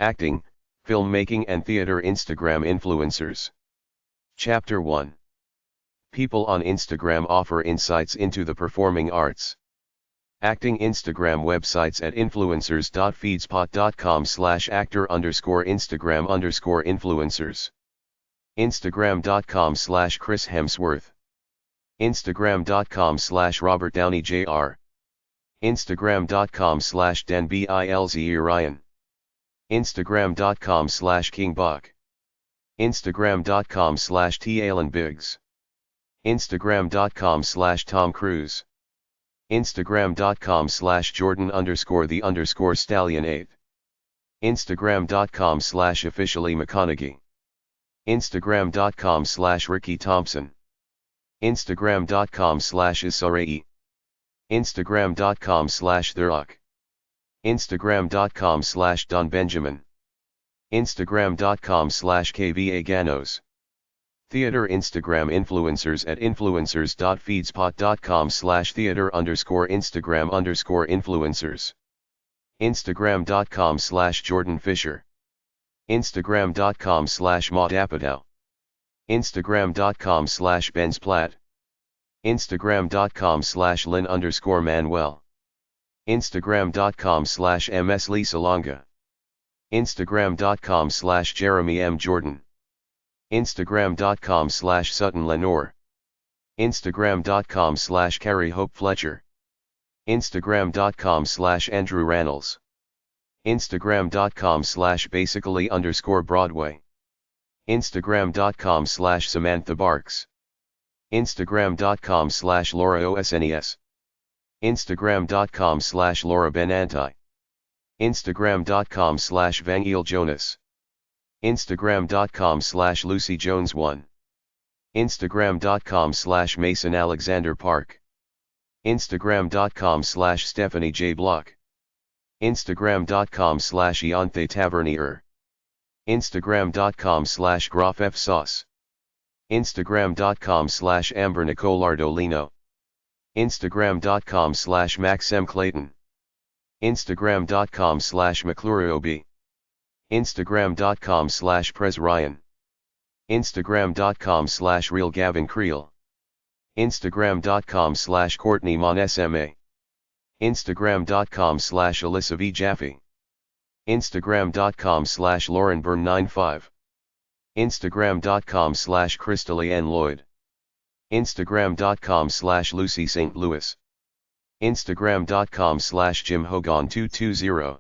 Acting, Filmmaking and Theater Instagram Influencers. Chapter 1. People on Instagram offer insights into the performing arts. Acting Instagram websites at influencers.feedspot.com/actor_Instagram_influencers. Instagram.com/Chris Hemsworth. Instagram.com/Robert Downey Jr. Instagram.com/DanBilzRyan. Instagram.com/King Buck. Instagram.com/T. Biggs. Instagram.com/Tom Cruise. Instagram.com/Jordan_the_Stallion8. Instagram.com/Officially McConaughey. Instagram.com/Ricky Thompson. Instagram.com/Isarai. Instagram.com/TheRock. Instagram.com/Don Benjamin. Instagram.com/KVA Ganos. Theater Instagram influencers at influencers.feedspot.com/theater_Instagram_influencers. Instagram.com/Jordan Fisher. Instagram.com/Maud Apatow. Instagram.com/Benz Platt. Instagram.com/Lynn_Manuel. Instagram.com/MS Lisa Longa. Instagram.com/Jeremy M. Jordan. Instagram.com/Sutton Lenore. Instagram.com/Carrie Hope Fletcher. Instagram.com/Andrew Rannells. Instagram.com/Basically_Broadway. Instagram.com/Samantha Barks. Instagram.com/Laura Osnes. Instagram.com/Laura Benanti. Instagram.com/Vangel Jonas. Instagram.com/Lucy Jones 1. Instagram.com/Mason Alexander Park. Instagram.com/Stephanie J. Block. Instagram.com/Ianthe Tavernier. Instagram.com/Graf F. Sauce. Instagram.com/Amber Nicole Ardolino. Instagram.com/Max M. Clayton. Instagram.com/McClure OB. Instagram.com/Prez Ryan. Instagram.com/Real Gavin Creel. Instagram.com/Courtney Mon SMA. Instagram.com/Alyssa V. Jaffe. Instagram.com/Lauren Byrne 95. Instagram.com/Crystalie N. Lloyd. Instagram.com/Lucy St. Louis. Instagram.com/Jim Hogan 220.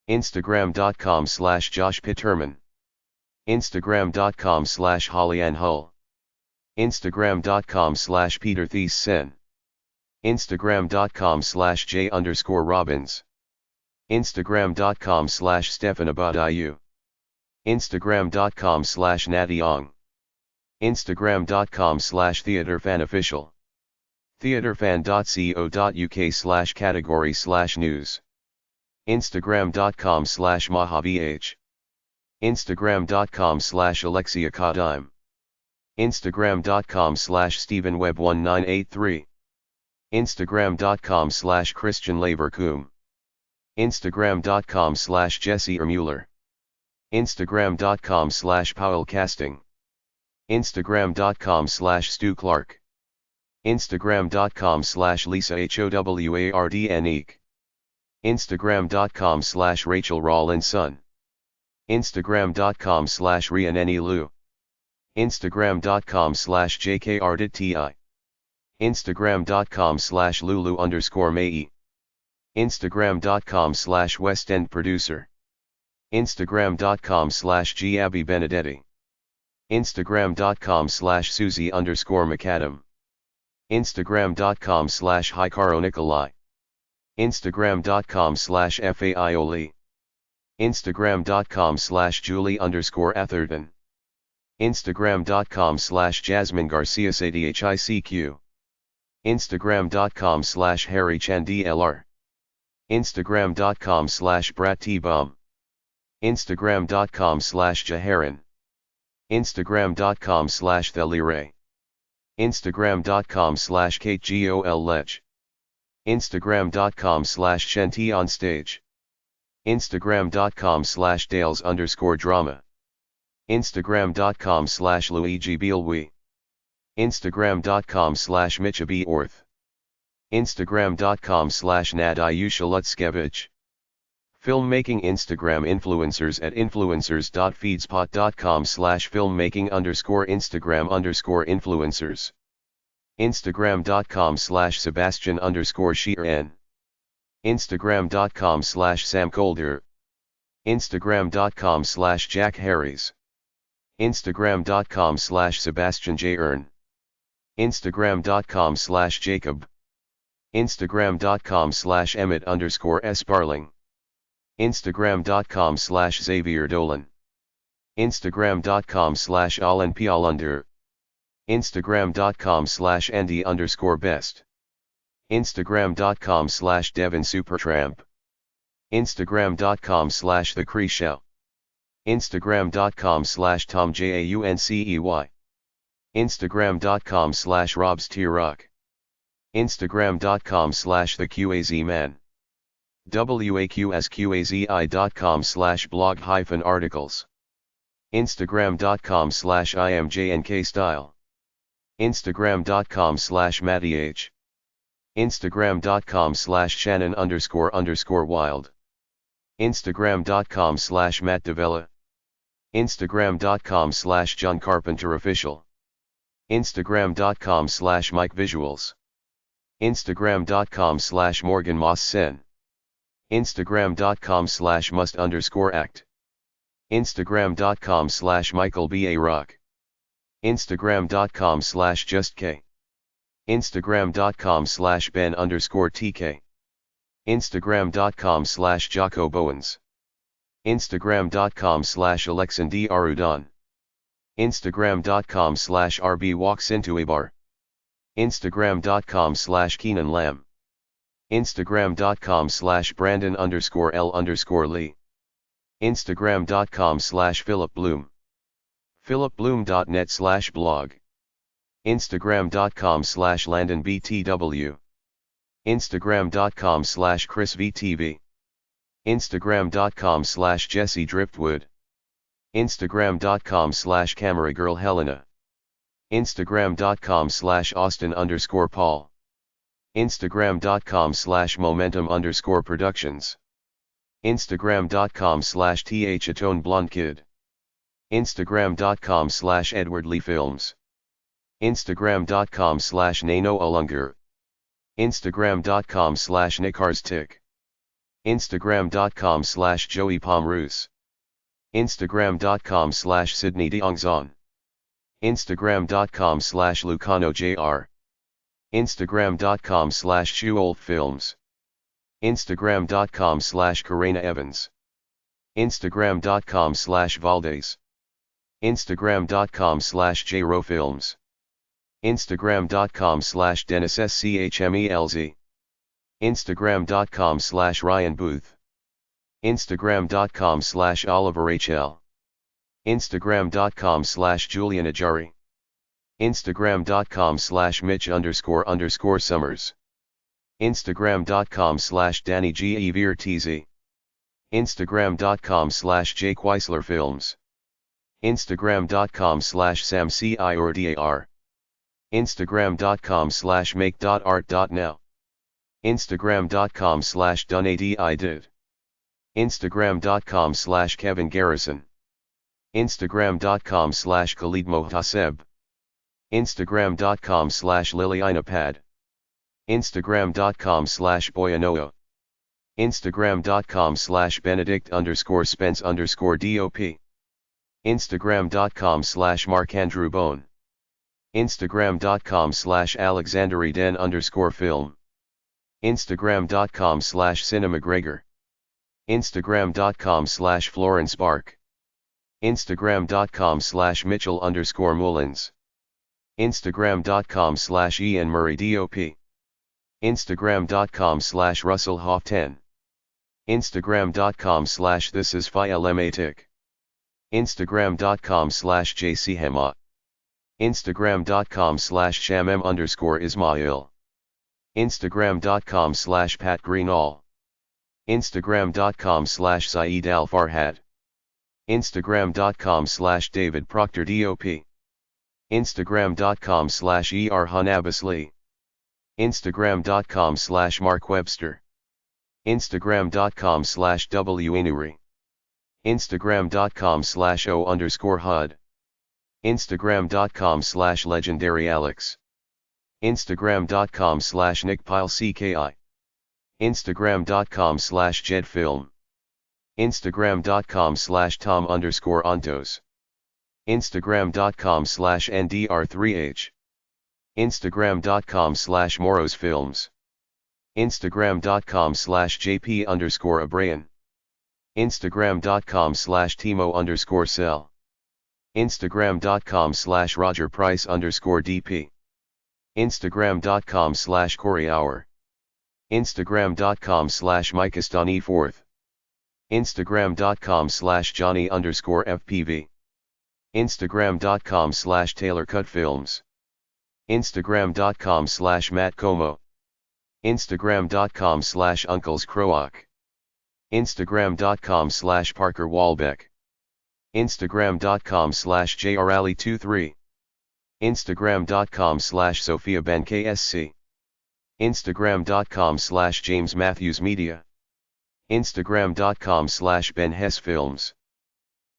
Instagram.com/Josh Pitterman. Instagram.com/Holly Ann Hull. Instagram.com/Peter Thies Sen. Instagram.com/J_Robbins. Instagram.com/Stefan Abadiyu. Instagram.com/Natty Ong. Instagram.com/TheaterFanOfficial. Theaterfan.co.uk/category/news. Instagram.com/MahaVH. Instagram.com/Alexia Kadime. Instagram.com/StephenWebb1983. Instagram.com/Christian Laverkum. Instagram.com/Jesse Ermuller. Instagram.com/Powell Casting. Instagram.com/Stu Clark. Instagram.com/Lisa Howardneek. Instagram.com/Rachel Rawlinson. Instagram.com/Rhiannon Liu. Instagram.com/JKRDTI. Instagram.com/Lulu_Mae. Instagram.com/West End Producer. Instagram.com/G Abby Benedetti. Instagram.com/Susie_McAdam. Instagram.com/Hikaro Nikolai. Instagram.com/FAIOLI. Instagram.com/Julie_Atherton. Instagram.com/Jasmine Garcia SADHICQ. Instagram.com/Harry Chandlr. Instagram.com/Brat T-Bomb. Instagram.com/Jaharan. Instagram.com/Theliray. Instagram.com/KateGolLedge. Instagram.com/Shanti on Stage. Instagram.com/Dales_drama. Instagram.com/Luigi Bielwi. Instagram.com/Michabi Instagram.com/Nadiusha Lutzkevich. Filmmaking Instagram influencers at influencers.feedspot.com/filmmaking_Instagram_influencers. Instagram.com/Sebastian_Sheeran. Instagram.com/Sam Colder. Instagram.com/Jack Harries. Instagram.com/Sebastian J. Earn. Instagram.com/Jacob. Instagram.com/Emmett_S. Instagram.com/Xavier Dolan. Instagram.com/Alan Pialunder. Instagram.com/Andy_Best. Instagram.com/Devin Supertramp. Instagram.com/The Creeshow. Instagram.com/Tom Jaunцey. Instagram.com/Rob's T-Rock. Instagram.com/The QAZ Man. waqsqazi.com/blog-articles. Instagram.com/IMJNKstyle. Instagram.com/MattyH. Instagram.com/Shannon__wild. Instagram.com/MattDevella. Instagram.com/John Carpenter Official. Instagram.com/Mike Visuals. Instagram.com/Morgan Moss Sen. Instagram.com/must_act. Instagram.com/Michael B. A. Rock. Instagram.com/JustK. Instagram.com/Ben_TK. Instagram.com/Jocko Bowens. Instagram.com/Alexandr Arudon. Instagram.com/RB Walks Into a Bar. Instagram.com/Keenan Lamb. Instagram.com/Brandon_L_Lee. Instagram.com/Philip Bloom. philipbloom.net/blog. Instagram.com/LandonBTW. Instagram.com/ChrisVTV. Instagram.com/Jesse Driftwood. Instagram.com/CameraGirl Helena. Instagram.com/Austin_Paul. Instagram.com/Momentum_Productions. Instagram.com/THAtone Blonde Kid. Instagram.com/Edward Lee Films. Instagram.com/Nano Olungar. Instagram.com/NicarsTick. Instagram.com/Joey Pomrus. Instagram.com/Sydney Deongzon. Instagram.com/Lucano Jr. Instagram.com/Shuolf Films. Instagram.com/Karina Evans. Instagram.com/Valdez. Instagram.com/JRO Films. Instagram.com/Dennis Schmelz. Instagram.com/Ryan Booth. Instagram.com/Oliver HL. Instagram.com/Julian Ajari. Instagram.com/Mitch__Summers. Instagram.com/Danny GEVRTZ. Instagram.com/Jake Weisler Films. Instagram.com/SamCIordar. Instagram.com/Make.art.now. Instagram.com/DoneADIDid. Instagram.com/Kevin Garrison. Instagram.com/Khalid Mohtaseb. Instagram.com/Lilianapad. Instagram.com/Boyanoa. Instagram.com/Benedict_Spence_DOP. Instagram.com/Mark-Andrew Bone. Instagram.com/AlexanderEden_film. Instagram.com/CinemaGregor. Instagram.com/Florence Bark. Instagram.com/Mitchell_Mullins. Instagram.com/Ian Murray DOP. Instagram.com/Russell Hoff 10. Instagram.com/ThisIsFialematic. Instagram.com/JC Hema. Instagram.com/Shamem_Ismail. Instagram.com/Pat Greenall. Instagram.com/Saeed Al Farhad. Instagram.com/David Proctor DOP. Instagram.com/Erhan Abbasli. Instagram.com/Mark Webster. Instagram.com/W Inuri. Instagram.com/O_HUD. Instagram.com/LegendaryAlex. Instagram.com/NickPileCKI. Instagram.com/JedFilm. Instagram.com/Tom_Ontos. Instagram.com/NDR3H. Instagram.com/MorosFilms. Instagram.com/JP_Abrayan. Instagram.com/Timo_Cell. Instagram.com/RogerPrice_DP. Instagram.com/Corey Hour. Instagram.com/MikeStani4th. Instagram.com/Johnny_FPV. Instagram.com/TaylorCutFilms. Instagram.com/MattComo. Instagram.com/UnclesCroak. Instagram.com/Parker Walbeck. Instagram.com/JRally23. Instagram.com/SophiaBenKSC. Instagram.com/James Matthews Media. Instagram.com/Ben Hess Films.